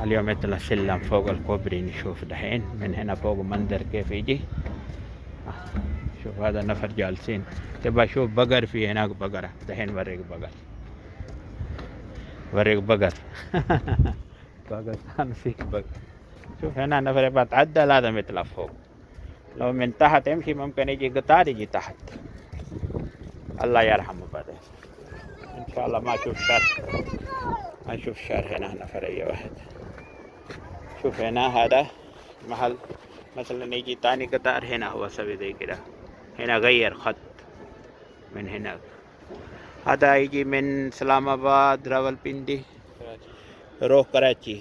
اليوم يطلع سلم فوق الكوبري نشوف دحين من هنا فوق منظر كيف يجي. شوف هذا النفر جالسين. تبغى شوف بقر في هناك بقرة دحين وريك بقر بقر باكستان فيك بقر. شوف هنا نفر يبغى تعدى لازم يطلع فوق. لو من تحت يمشي ممكن يجي قطار يجي تحت. الله يرحمه بعدين ان شاء الله. ما اشوف شر هنا نفر اي واحد. شوف هنا هذا محل مثلا يجي تاني قطار هنا هو سوي زي كده. هنا غير خط من هنا. هذا يجي من سلام آباد راولپنڈی روح كراچي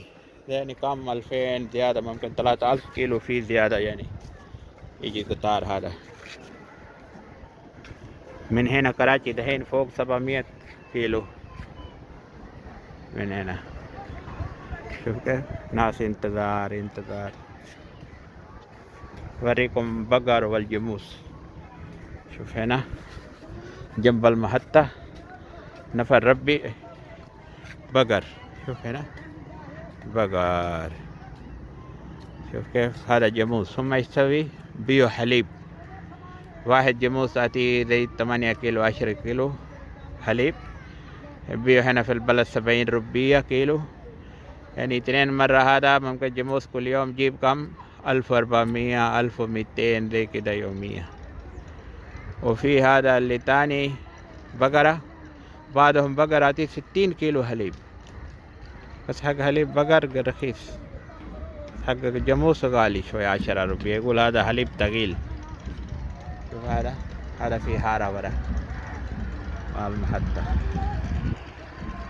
يعني كم 2000 زيادة ممكن 3000 كيلو في زيادة يعني يجي قطار هذا من هنا كراچي دحين فوق 700 كيلو من هنا. شوف كيف ناس انتظار وريكم بقر والجاموس. شوف هنا جنب المحطة نفر ربي بقر. شوف هنا بقر. شوف كيف هذا جاموس. هم يستوي بيو حليب. واحد جاموس آتي زي 8 كيلو 10 كيلو حليب. بيو هنا في البلد 70 روبية كيلو يعني 2 مرة. هذا ممكن جاموس كل يوم جيب كم 1400 1200 زي كده يوميا. وفي هذا اللي تاني بقرة بعدهم بقرة آتي 60 كيلو حليب. بس حق حليب بقر رخيص. حق جاموس غالي شوية 10 روبية. يقول هذا حليب ثقيل. شوف هذا في حارة ورا المحطة.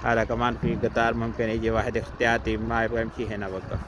هذا كمان في قطار ممكن يجي واحد احتياطي ما يبغى يمشي هنا وقف.